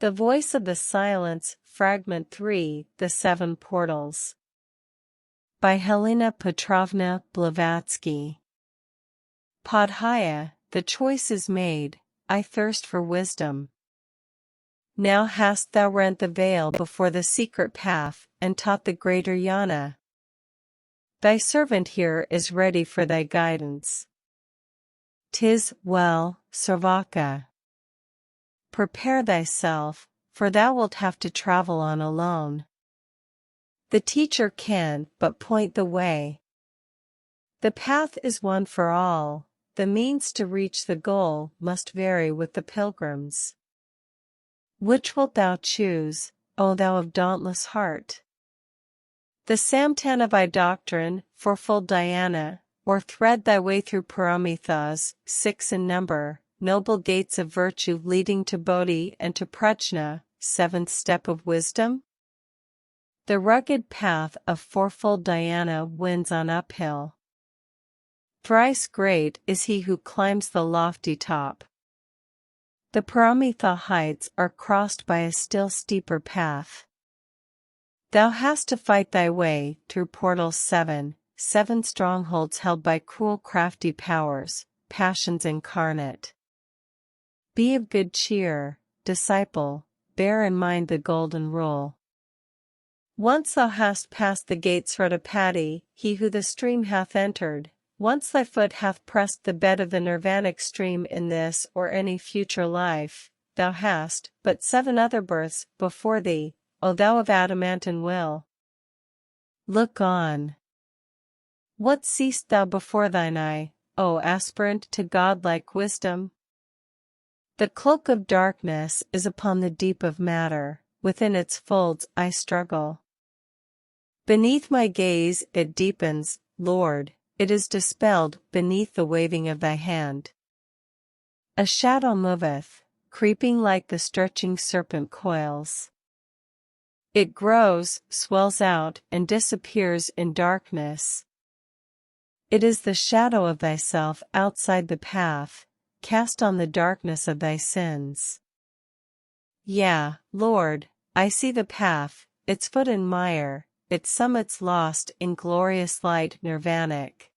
The Voice of the Silence, Fragment 3, The Seven Portals. By Helena Petrovna Blavatsky. Bodhi, the choice is made, I thirst for wisdom. Now hast thou rent the veil before the secret path, and taught the greater jnana. Thy servant here is ready for thy guidance. 'Tis well, Sarvaka. Prepare thyself, for thou wilt have to travel on alone. The teacher can but point the way. The path is one for all, the means to reach the goal must vary with the pilgrims. Which wilt thou choose, O thou of dauntless heart? The sampan of thy doctrine, for full dhyana, or thread thy way through paramithas, 6 in number, noble gates of virtue leading to Bodhi and to Prajna, 7th step of wisdom? The rugged path of fourfold dhyana winds on uphill. Thrice great is he who climbs the lofty top. The paramitha heights are crossed by a still steeper path. Thou hast to fight thy way through portals 7 strongholds held by cruel crafty powers, passions incarnate. Be of good cheer, disciple, bear in mind the golden rule. Once thou hast passed the gates Sratapati, he who the stream hath entered, once thy foot hath pressed the bed of the nirvanic stream in this or any future life, thou hast but 7 other births before thee, O thou of adamantine will. Look on. What seest thou before thine eye, O aspirant to godlike wisdom? The cloak of darkness is upon the deep of matter, within its folds I struggle. Beneath my gaze it deepens, Lord, it is dispelled beneath the waving of thy hand. A shadow moveth, creeping like the stretching serpent coils. It grows, swells out, and disappears in darkness. It is the shadow of thyself outside the path, cast on the darkness of thy sins. Yea, Lord, I see the path, its foot in mire, its summits lost in glorious light nirvanic.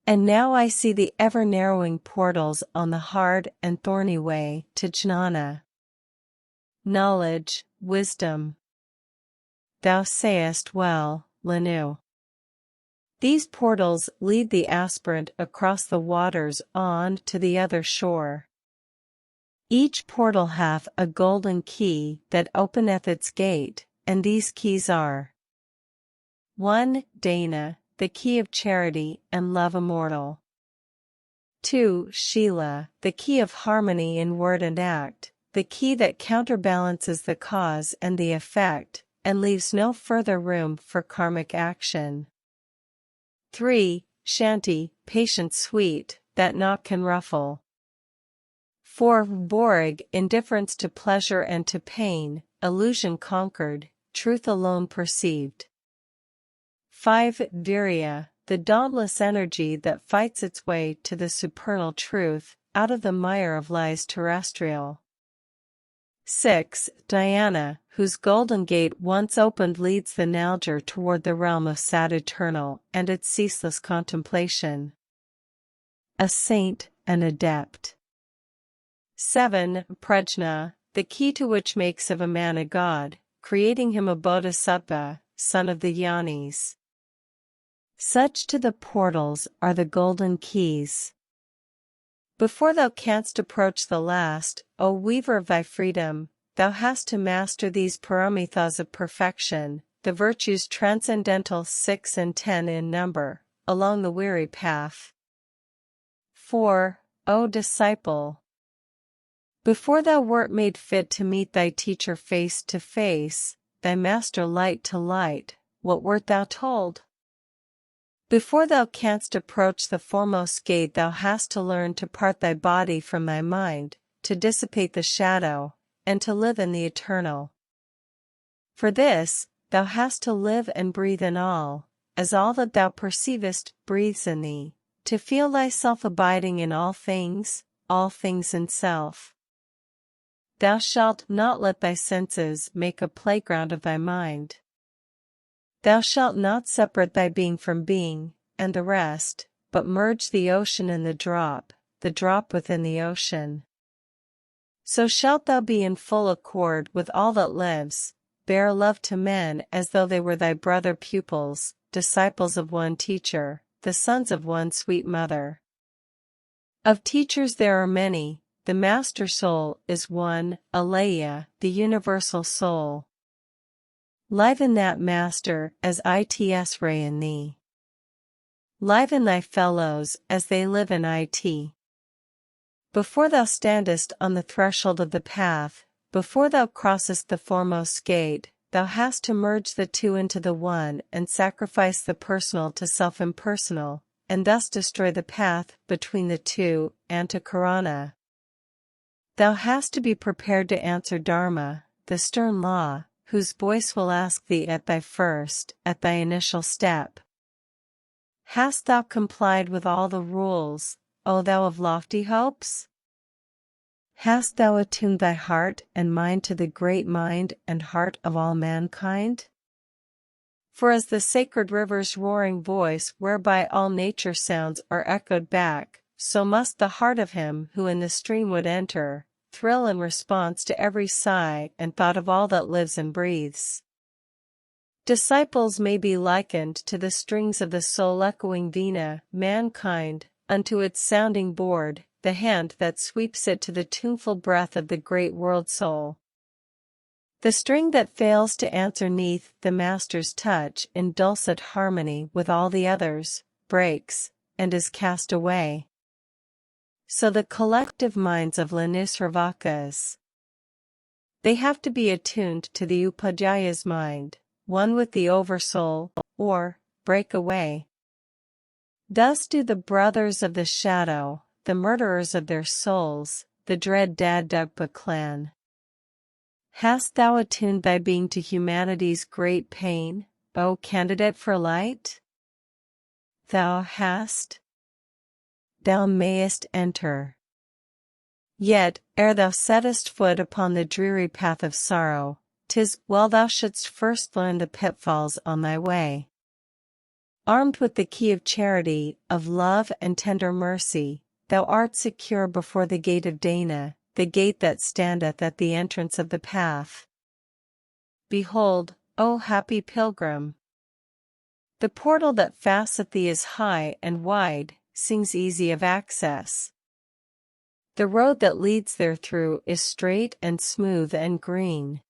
And now I see the ever-narrowing portals on the hard and thorny way to jnana. Knowledge, wisdom. Thou sayest well, Lenu. These portals lead the aspirant across the waters on to the other shore. Each portal hath a golden key that openeth its gate, and these keys are 1. Dana, the key of charity and love immortal. 2. Shila, the key of harmony in word and act, the key that counterbalances the cause and the effect, and leaves no further room for karmic action. 3. Shanti, patience sweet, that naught can ruffle. 4. Borg, indifference to pleasure and to pain, illusion conquered, truth alone perceived. 5. Virya, the dauntless energy that fights its way to the supernal truth, out of the mire of lies terrestrial. 6. Dhyana, whose golden gate once opened leads the Nalger toward the realm of sad eternal and its ceaseless contemplation. A saint, an adept. 7. Prajna, the key to which makes of a man a god, creating him a bodhisattva, son of the jnanis. Such to the portals are the golden keys. Before thou canst approach the last, O weaver of thy freedom, thou hast to master these paramithas of perfection, the virtues transcendental 6 and 10 in number, along the weary path. 4. O disciple! Before thou wert made fit to meet thy teacher face to face, thy master light to light, what wert thou told? Before thou canst approach the foremost gate thou hast to learn to part thy body from thy mind, to dissipate the shadow, and to live in the eternal. For this, thou hast to live and breathe in all, as all that thou perceivest breathes in thee, to feel thyself abiding in all things in self. Thou shalt not let thy senses make a playground of thy mind. Thou shalt not separate thy being from being, and the rest, but merge the ocean in the drop within the ocean. So shalt thou be in full accord with all that lives, bear love to men as though they were thy brother pupils, disciples of one teacher, the sons of one sweet mother. Of teachers there are many, the master soul is one, Aleia, the universal soul. Liven that master as its ray in thee. Liven thy fellows as they live in it. Before thou standest on the threshold of the path, before thou crossest the foremost gate, thou hast to merge the two into the one and sacrifice the personal to self-impersonal, and thus destroy the path between the two, antikarana. Thou hast to be prepared to answer Dharma, the stern law, whose voice will ask thee at thy initial step. Hast thou complied with all the rules, O thou of lofty hopes? Hast thou attuned thy heart and mind to the great mind and heart of all mankind? For as the sacred river's roaring voice whereby all nature sounds are echoed back, so must the heart of him who in the stream would enter, thrill in response to every sigh and thought of all that lives and breathes. Disciples may be likened to the strings of the soul-echoing vina, mankind, unto its sounding board, the hand that sweeps it to the tuneful breath of the great world soul. The string that fails to answer 'neath the master's touch in dulcet harmony with all the others, breaks, and is cast away. So the collective minds of Lanisravakas. They have to be attuned to the Upadhyaya's mind, one with the Oversoul, or break away. Thus do the brothers of the shadow, the murderers of their souls, the dread Dadugpa clan. Hast thou attuned thy being to humanity's great pain, O candidate for light? Thou hast. Thou mayest enter. Yet, ere thou settest foot upon the dreary path of sorrow, 'tis well thou shouldst first learn the pitfalls on thy way. Armed with the key of charity, of love and tender mercy, thou art secure before the gate of Dana, the gate that standeth at the entrance of the path. Behold, O happy pilgrim! The portal that fasteth thee is high and wide, sings easy of access. The road that leads therethrough is straight and smooth and green.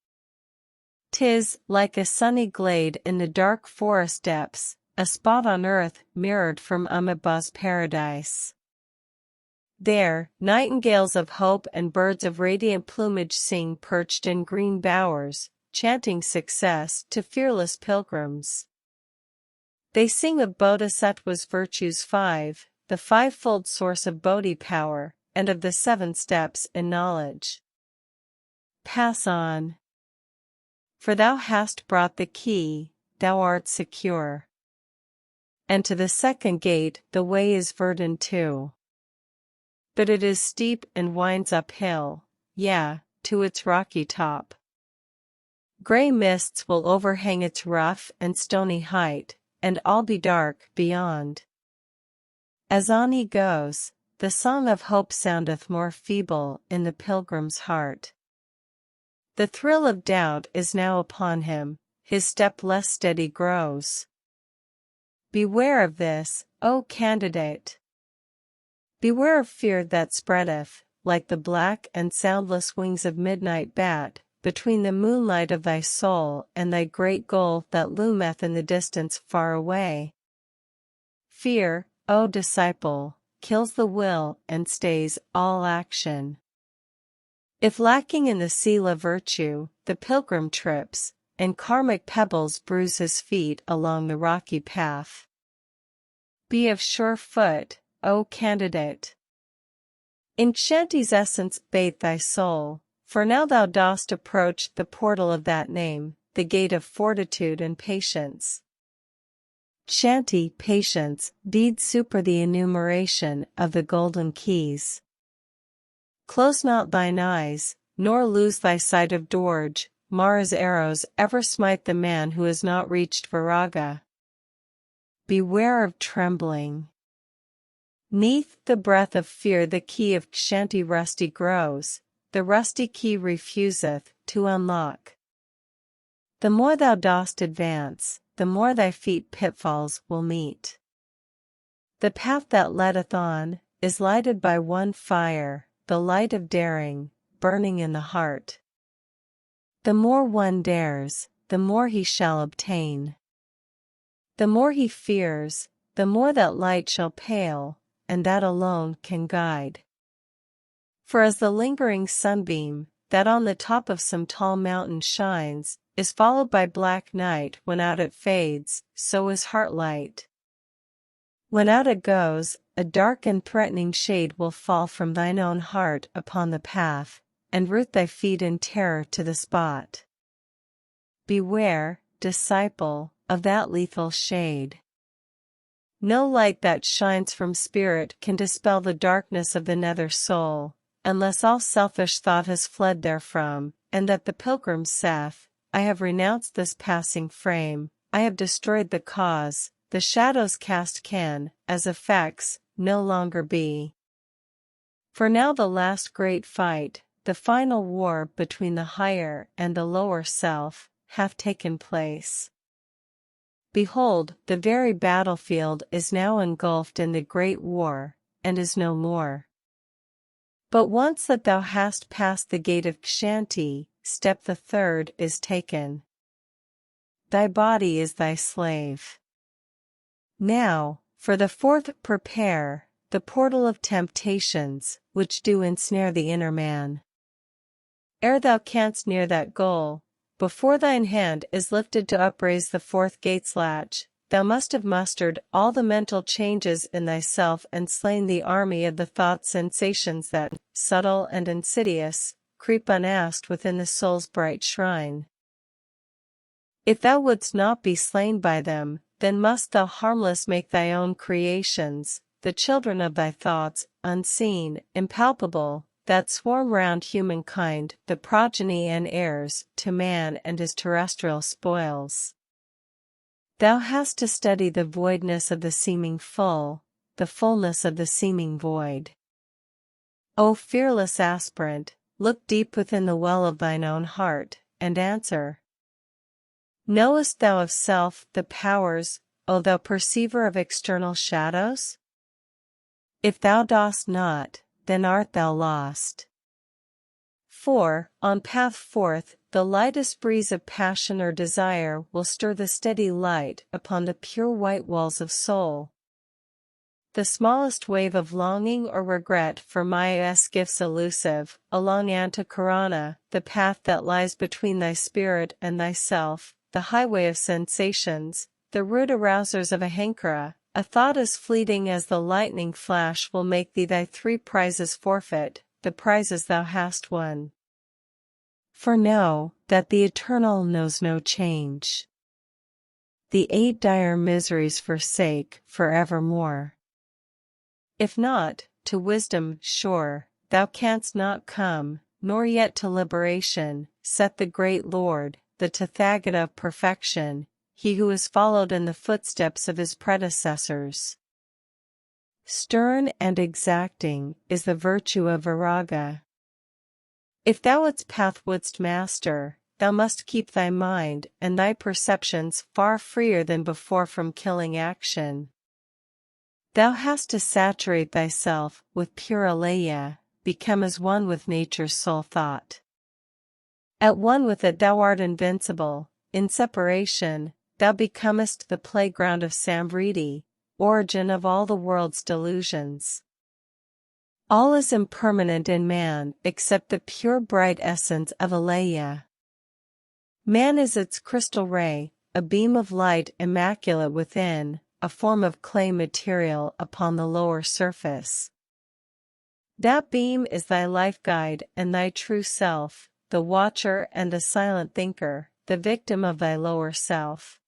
'Tis like a sunny glade in the dark forest depths, a spot on earth mirrored from Amitabha's paradise. There, nightingales of hope and birds of radiant plumage sing perched in green bowers, chanting success to fearless pilgrims. They sing of Bodhisattva's virtues 5, the fivefold source of Bodhi power, and of the 7 steps in knowledge. Pass on. For thou hast brought the key, thou art secure. And to the second gate the way is verdant too. But it is steep and winds uphill, to its rocky top. Grey mists will overhang its rough and stony height, and all be dark beyond. As on he goes, the song of hope soundeth more feeble in the pilgrim's heart. The thrill of doubt is now upon him, his step less steady grows. Beware of this, O candidate! Beware of fear that spreadeth, like the black and soundless wings of midnight bat, between the moonlight of thy soul and thy great goal that loometh in the distance far away. Fear, O disciple, kills the will and stays all action. If lacking in the sila virtue, the pilgrim trips, and karmic pebbles bruise his feet along the rocky path. Be of sure foot, O candidate! In Shanti's essence bathe thy soul, for now thou dost approach the portal of that name, the gate of fortitude and patience. Shanti, patience, deed super the enumeration of the golden keys. Close not thine eyes, nor lose thy sight of Dorj. Mara's arrows ever smite the man who has not reached Viraga. Beware of trembling. Neath the breath of fear the key of Kshanti rusty grows, the rusty key refuseth to unlock. The more thou dost advance, the more thy feet pitfalls will meet. The path that leadeth on, is lighted by one fire, the light of daring, burning in the heart. The more one dares, the more he shall obtain. The more he fears, the more that light shall pale, and that alone can guide. For as the lingering sunbeam, that on the top of some tall mountain shines, is followed by black night when out it fades, so is heart light. When out it goes, a dark and threatening shade will fall from thine own heart upon the path, and root thy feet in terror to the spot. Beware, disciple, of that lethal shade. No light that shines from spirit can dispel the darkness of the nether soul, unless all selfish thought has fled therefrom, and that the pilgrim saith, I have renounced this passing frame, I have destroyed the cause, the shadows cast can, as effects, no longer be. For now the last great fight, the final war between the higher and the lower self, hath taken place. Behold, the very battlefield is now engulfed in the great war, and is no more. But once that thou hast passed the gate of Kshanti, step the third is taken. Thy body is thy slave. Now, for the fourth prepare, the portal of temptations, which do ensnare the inner man. Ere thou canst near that goal, before thine hand is lifted to upraise the fourth gate's latch, thou must have mustered all the mental changes in thyself and slain the army of the thought sensations that, subtle and insidious, creep unasked within the soul's bright shrine. If thou wouldst not be slain by them, then must thou harmless make thy own creations, the children of thy thoughts, unseen, impalpable, that swarm round humankind, the progeny and heirs to man and his terrestrial spoils. Thou hast to study the voidness of the seeming full, the fullness of the seeming void. O fearless aspirant, look deep within the well of thine own heart, and answer. Knowest thou of self the powers, O thou perceiver of external shadows? If thou dost not, then art thou lost. For, on path forth, the lightest breeze of passion or desire will stir the steady light upon the pure white walls of soul. The smallest wave of longing or regret for Maya's gifts elusive, along Antakarana, the path that lies between thy spirit and thyself, the highway of sensations, the rude arousers of Ahankara, a thought as fleeting as the lightning flash will make thee thy 3 prizes forfeit, the prizes thou hast won. For know, that the eternal knows no change. The 8 dire miseries forsake forevermore. If not, to wisdom, sure, thou canst not come, nor yet to liberation, saith the great Lord, the Tathagata of perfection, he who has followed in the footsteps of his predecessors. Stern and exacting is the virtue of Viraga. If thou its path wouldst master, thou must keep thy mind and thy perceptions far freer than before from killing action. Thou hast to saturate thyself with pure aleya, become as one with nature's sole thought. At one with it thou art invincible, in separation, thou becomest the playground of Samvriti, origin of all the world's delusions. All is impermanent in man except the pure bright essence of aleya. Man is its crystal ray, a beam of light immaculate within, a form of clay material upon the lower surface. That beam is thy life guide and thy true self, the watcher and the silent thinker, the victim of thy lower self.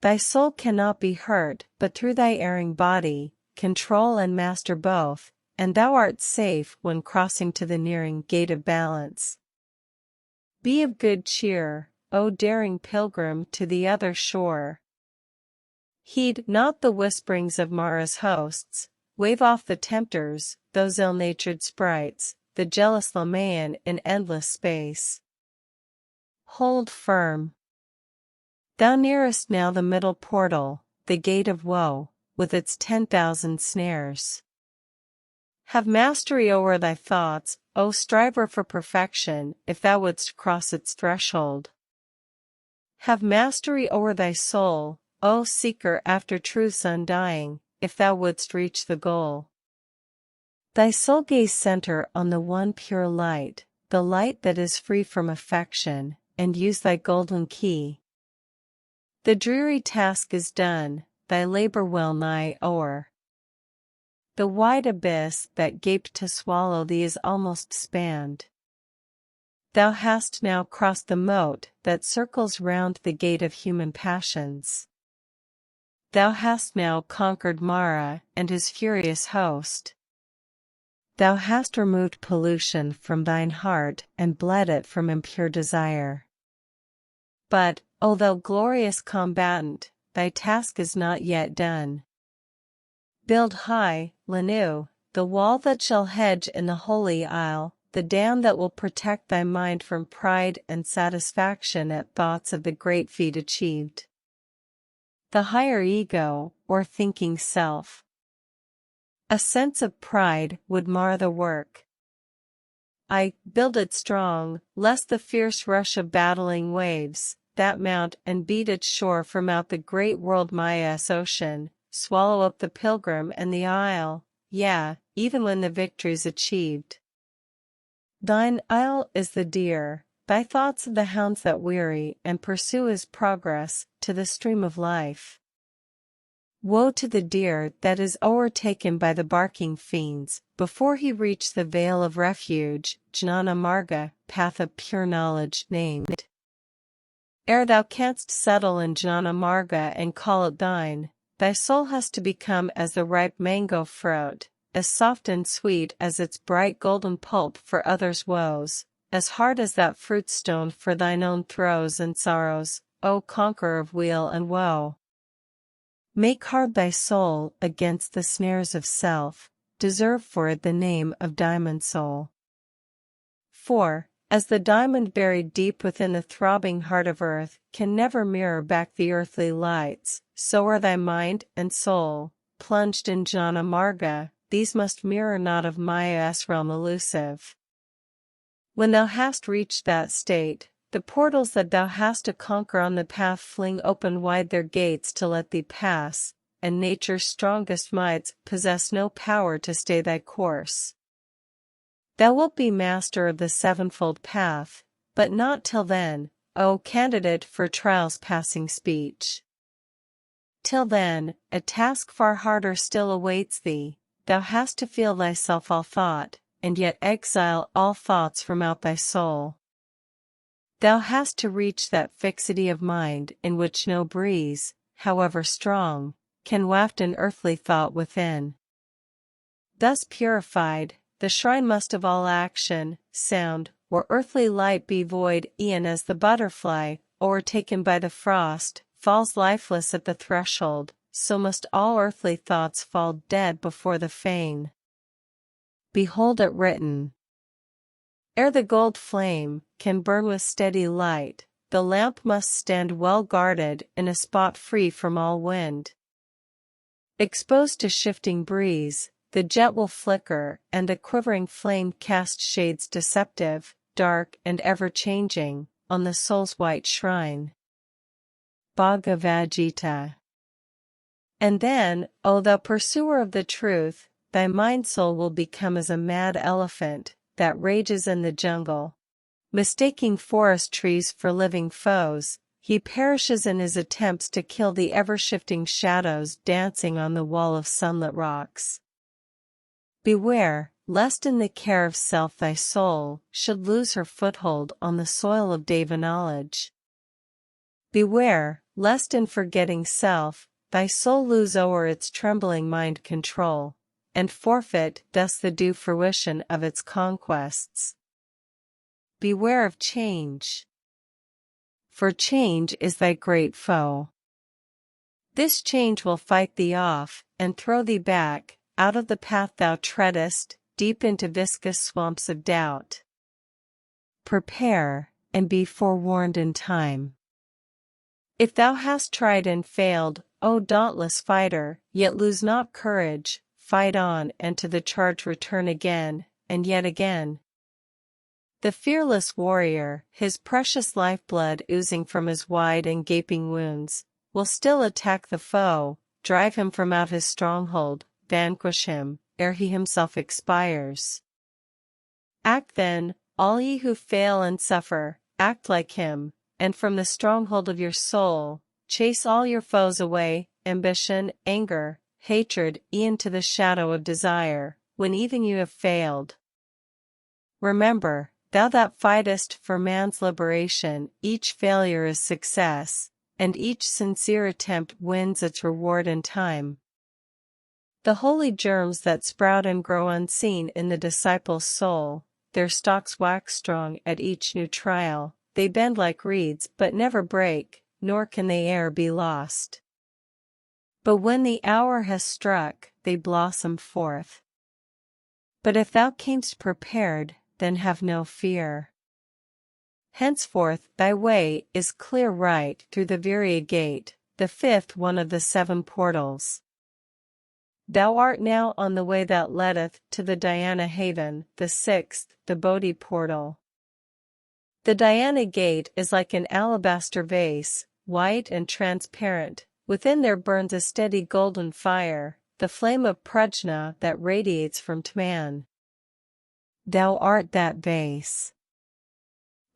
Thy soul cannot be hurt but through thy erring body, control and master both, and thou art safe when crossing to the nearing gate of balance. Be of good cheer, O daring pilgrim to the other shore. Heed not the whisperings of Mara's hosts, wave off the tempters, those ill-natured sprites, the jealous Lamaean in endless space. Hold firm. Thou nearest now the middle portal, the gate of woe, with its 10,000 snares. Have mastery o'er thy thoughts, O striver for perfection, if thou wouldst cross its threshold. Have mastery o'er thy soul, O seeker after truth's undying, if thou wouldst reach the goal. Thy soul gaze center on the one pure light, the light that is free from affection, and use thy golden key. The dreary task is done, thy labor well nigh o'er. The wide abyss that gaped to swallow thee is almost spanned. Thou hast now crossed the moat that circles round the gate of human passions. Thou hast now conquered Mara and his furious host. Thou hast removed pollution from thine heart and bled it from impure desire. But, O thou glorious combatant, thy task is not yet done. Build high, Lanu, the wall that shall hedge in the holy isle, the dam that will protect thy mind from pride and satisfaction at thoughts of the great feat achieved. The higher ego, or thinking self. A sense of pride would mar the work. Build it strong, lest the fierce rush of battling waves, that mount and beat its shore from out the great world Maya's ocean, swallow up the pilgrim and the isle, even when the victory's achieved. Thine isle is the deer, thy thoughts of the hounds that weary and pursue his progress to the stream of life. Woe to the deer that is o'ertaken by the barking fiends, before he reach the vale of refuge, Jnana Marga, path of pure knowledge named. Ere thou canst settle in Jnana Marga and call it thine, thy soul has to become as the ripe mango fruit, as soft and sweet as its bright golden pulp for others' woes, as hard as that fruit stone for thine own throes and sorrows, O conqueror of weal and woe. Make hard thy soul against the snares of self, deserve for it the name of diamond soul. For, as the diamond buried deep within the throbbing heart of earth can never mirror back the earthly lights, so are thy mind and soul, plunged in Jnana Marga, these must mirror not of Maya's realm elusive. When thou hast reached that state, the portals that thou hast to conquer on the path fling open wide their gates to let thee pass, and nature's strongest mights possess no power to stay thy course. Thou wilt be master of the sevenfold path, but not till then, O candidate for trial's passing speech. Till then, a task far harder still awaits thee, thou hast to feel thyself all thought, and yet exile all thoughts from out thy soul. Thou hast to reach that fixity of mind in which no breeze, however strong, can waft an earthly thought within. Thus purified, the shrine must of all action, sound, or earthly light be void, e'en as the butterfly, o'ertaken by the frost, falls lifeless at the threshold, so must all earthly thoughts fall dead before the fane. Behold it written. Ere the gold flame can burn with steady light, the lamp must stand well guarded in a spot free from all wind. Exposed to shifting breeze, the jet will flicker, and the quivering flame cast shades deceptive, dark and ever-changing, on the soul's white shrine. Bhagavad Gita. And then, O thou pursuer of the truth, thy mind-soul will become as a mad elephant that rages in the jungle. Mistaking forest trees for living foes, he perishes in his attempts to kill the ever-shifting shadows dancing on the wall of sunlit rocks. Beware, lest in the care of self thy soul should lose her foothold on the soil of Deva knowledge. Beware, lest in forgetting self, thy soul lose o'er its trembling mind control, and forfeit thus the due fruition of its conquests. Beware of change, for change is thy great foe. This change will fight thee off, and throw thee back, out of the path thou treadest, deep into viscous swamps of doubt. Prepare, and be forewarned in time. If thou hast tried and failed, O dauntless fighter, yet lose not courage, fight on and to the charge return again, and yet again. The fearless warrior, his precious lifeblood oozing from his wide and gaping wounds, will still attack the foe, drive him from out his stronghold, vanquish him, ere he himself expires. Act then, all ye who fail and suffer, act like him, and from the stronghold of your soul, chase all your foes away, ambition, anger, hatred, e'en to the shadow of desire, when even you have failed. Remember, thou that fightest for man's liberation, each failure is success, and each sincere attempt wins its reward in time. The holy germs that sprout and grow unseen in the disciple's soul, their stalks wax strong at each new trial, they bend like reeds but never break, nor can they e'er be lost. But when the hour has struck, they blossom forth. But if thou camest prepared, then have no fear. Henceforth thy way is clear right through the Virya gate, the fifth one of the 7 portals. Thou art now on the way that leadeth to the Dhyana haven, the 6th, the Bodhi portal. The Dhyana gate is like an alabaster vase, white and transparent, within there burns a steady golden fire, the flame of prajna that radiates from Tman. Thou art that vase.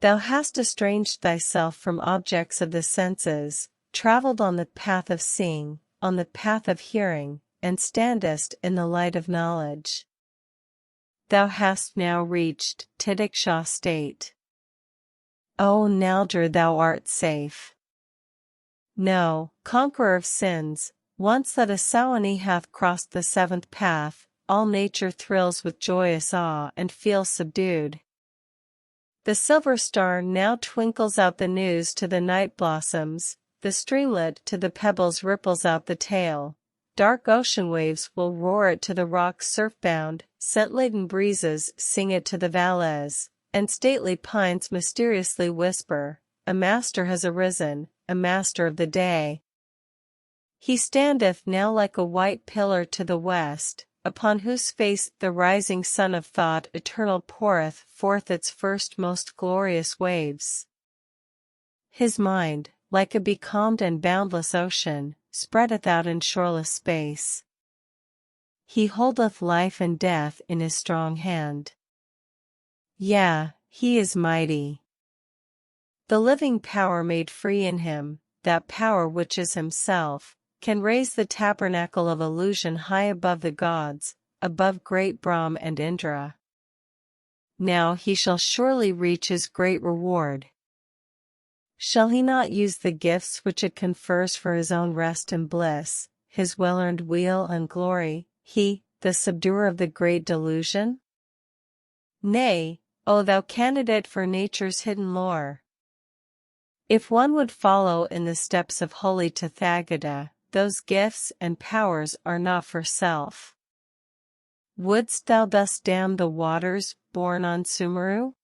Thou hast estranged thyself from objects of the senses, travelled on the path of seeing, on the path of hearing, and standest in the light of knowledge. Thou hast now reached Titiksha state. O Naldur, thou art safe. No, conqueror of sins, once that a Sawani hath crossed the 7th path, all nature thrills with joyous awe and feels subdued. The silver star now twinkles out the news to the night blossoms, the streamlet to the pebbles ripples out the tale, dark ocean waves will roar it to the rocks surf-bound, scent-laden breezes sing it to the valleys, and stately pines mysteriously whisper, a master has arisen, a master of the day. He standeth now like a white pillar to the west, upon whose face the rising sun of thought eternal poureth forth its first most glorious waves. His mind, like a becalmed and boundless ocean, spreadeth out in shoreless space. He holdeth life and death in his strong hand. Yea, he is mighty. The living power made free in him, that power which is himself, can raise the tabernacle of illusion high above the gods, above great Brahm and Indra. Now he shall surely reach his great reward. Shall he not use the gifts which it confers for his own rest and bliss, his well-earned weal and glory, he, the subduer of the great delusion? Nay, O thou candidate for nature's hidden lore! If one would follow in the steps of holy Tathagata, those gifts and powers are not for self. Wouldst thou thus dam the waters born on Sumeru?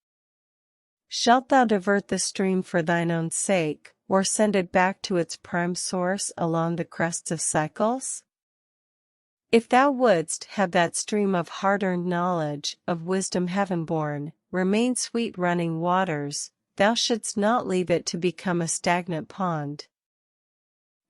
Shalt thou divert the stream for thine own sake, or send it back to its prime source along the crests of cycles? If thou wouldst have that stream of hard-earned knowledge, of wisdom heaven-born, remain sweet running waters, thou shouldst not leave it to become a stagnant pond.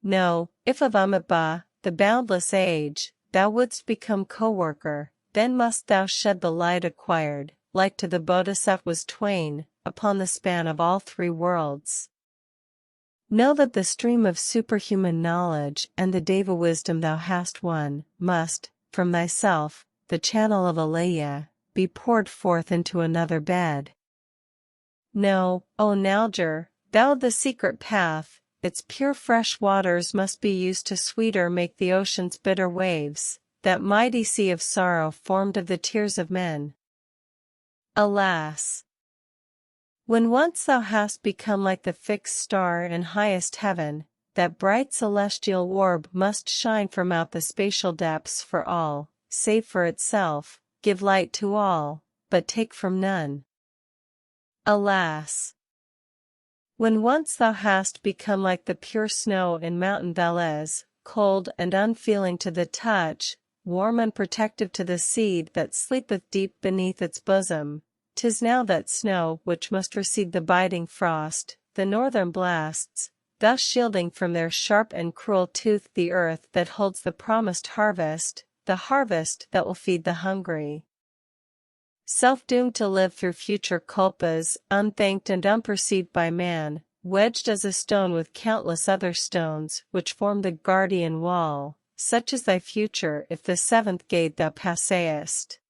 No, if of Amitabha, the boundless age, thou wouldst become co-worker, then must thou shed the light acquired, like to the Bodhisattvas twain, upon the span of all 3 worlds. Know that the stream of superhuman knowledge and the Deva wisdom thou hast won, must, from thyself, the channel of Aleya, be poured forth into another bed. No, O Naldur, thou of the secret path, its pure fresh waters must be used to sweeter make the ocean's bitter waves, that mighty sea of sorrow formed of the tears of men. Alas! When once thou hast become like the fixed star in highest heaven, that bright celestial orb must shine from out the spatial depths for all, save for itself, give light to all, but take from none. Alas! When once thou hast become like the pure snow in mountain valleys, cold and unfeeling to the touch, warm and protective to the seed that sleepeth deep beneath its bosom, 'tis now that snow which must recede the biting frost, the northern blasts, thus shielding from their sharp and cruel tooth the earth that holds the promised harvest, the harvest that will feed the hungry. Self-doomed to live through future culpas, unthanked and unperceived by man, wedged as a stone with countless other stones which form the guardian wall, such is thy future if the seventh gate thou passest.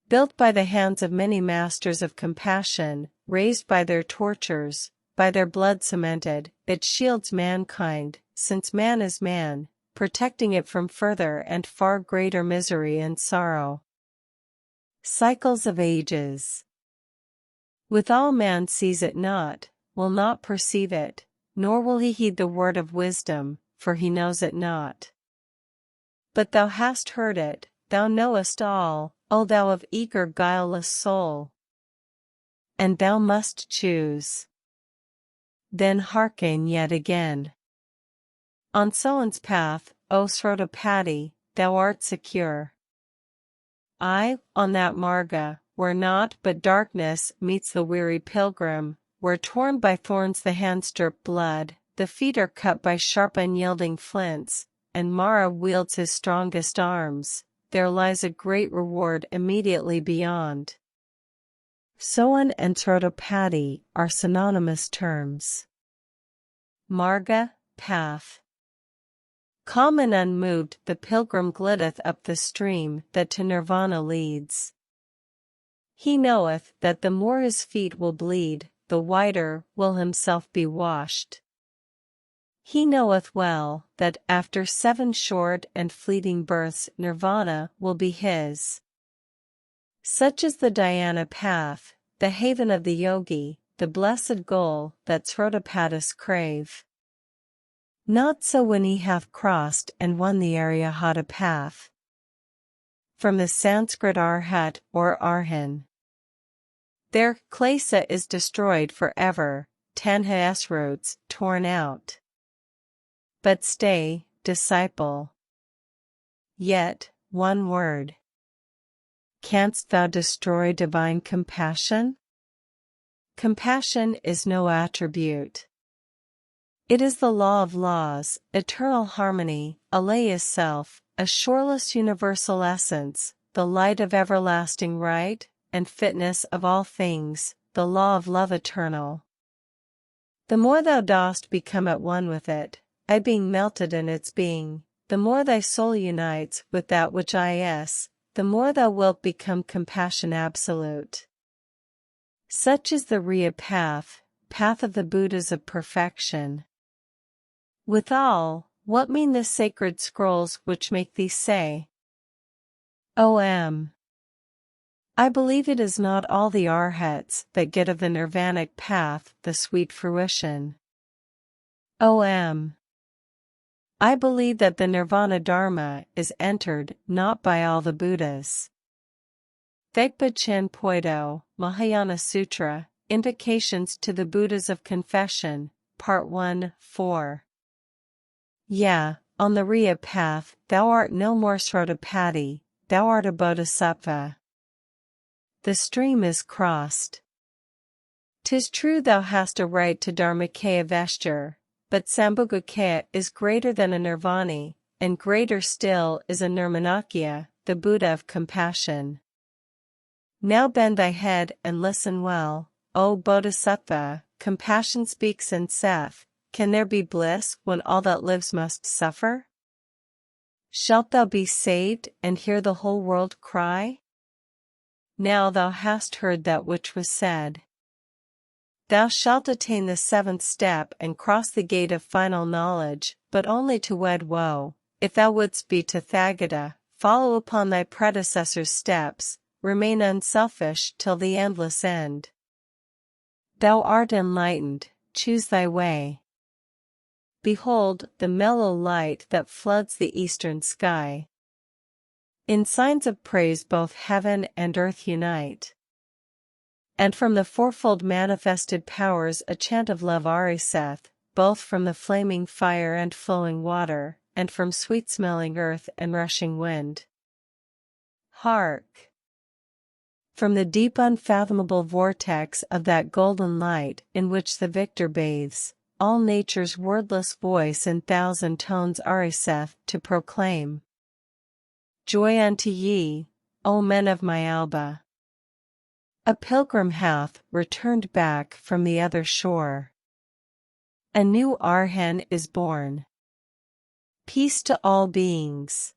Built by the hands of many masters of compassion, raised by their tortures, by their blood cemented, it shields mankind, since man is man, protecting it from further and far greater misery and sorrow. Cycles of ages. Withal man sees it not, will not perceive it, nor will he heed the word of wisdom, for he knows it not. But thou hast heard it, thou knowest all, O thou of eager guileless soul. And thou must choose. Then hearken yet again. On Soan's path, O Srotapati, thou art secure. I, on that marga, where naught but darkness meets the weary pilgrim, where torn by thorns the hands drip blood, the feet are cut by sharp unyielding flints, and Mara wields his strongest arms, there lies a great reward immediately beyond. Soan and Srotapati are synonymous terms. Marga, path. Calm and unmoved the pilgrim glitteth up the stream that to nirvana leads. He knoweth that the more his feet will bleed, the whiter will himself be washed. He knoweth well that after 7 short and fleeting births nirvana will be his. Such is the dhyana path, the haven of the yogi, the blessed goal that Srotapatis crave. Not so when he hath crossed and won the Aryahata path. From the Sanskrit Arhat or Arhan. There klesa is destroyed forever, tanhas roots torn out. But stay, disciple. Yet, one word. Canst thou destroy divine compassion? Compassion is no attribute. It is the law of laws, eternal harmony, alaya self, a shoreless universal essence, the light of everlasting right, and fitness of all things, the law of love eternal. The more thou dost become at one with it, I being melted in its being, the more thy soul unites with that which I is, the more thou wilt become compassion absolute. Such is the Riya path, path of the Buddhas of perfection. Withal, what mean the sacred scrolls which make thee say, O.M. I believe it is not all the arhats that get of the nirvanic path the sweet fruition. O.M. I believe that the nirvana dharma is entered not by all the Buddhas. Thegpa Chen Poido, Mahayana Sutra, Invocations to the Buddhas of Confession, Part 1, 4. Yeah, on the Riya path, thou art no more Srotapati, thou art a bodhisattva. The stream is crossed. 'Tis true thou hast a right to Dharmakaya vesture, but Sambhogakaya is greater than a Nirvani, and greater still is a Nirmanakaya, the Buddha of compassion. Now bend thy head and listen well, O Bodhisattva, compassion speaks and saith, can there be bliss when all that lives must suffer? Shalt thou be saved and hear the whole world cry? Now thou hast heard that which was said. Thou shalt attain the 7th step and cross the gate of final knowledge, but only to wed woe, If thou wouldst be Tathagata, follow upon thy predecessor's steps, remain unselfish till the endless end. Thou art enlightened, choose thy way. Behold the mellow light that floods the eastern sky. In signs of praise both heaven and earth unite. And from the fourfold manifested powers a chant of love ariseth, both from the flaming fire and flowing water, and from sweet-smelling earth and rushing wind. Hark! From the deep unfathomable vortex of that golden light in which the victor bathes, all nature's wordless voice in thousand tones ariseth to proclaim. Joy unto ye, O men of my Alba! A pilgrim hath returned back from the other shore. A new Arhan is born. Peace to all beings.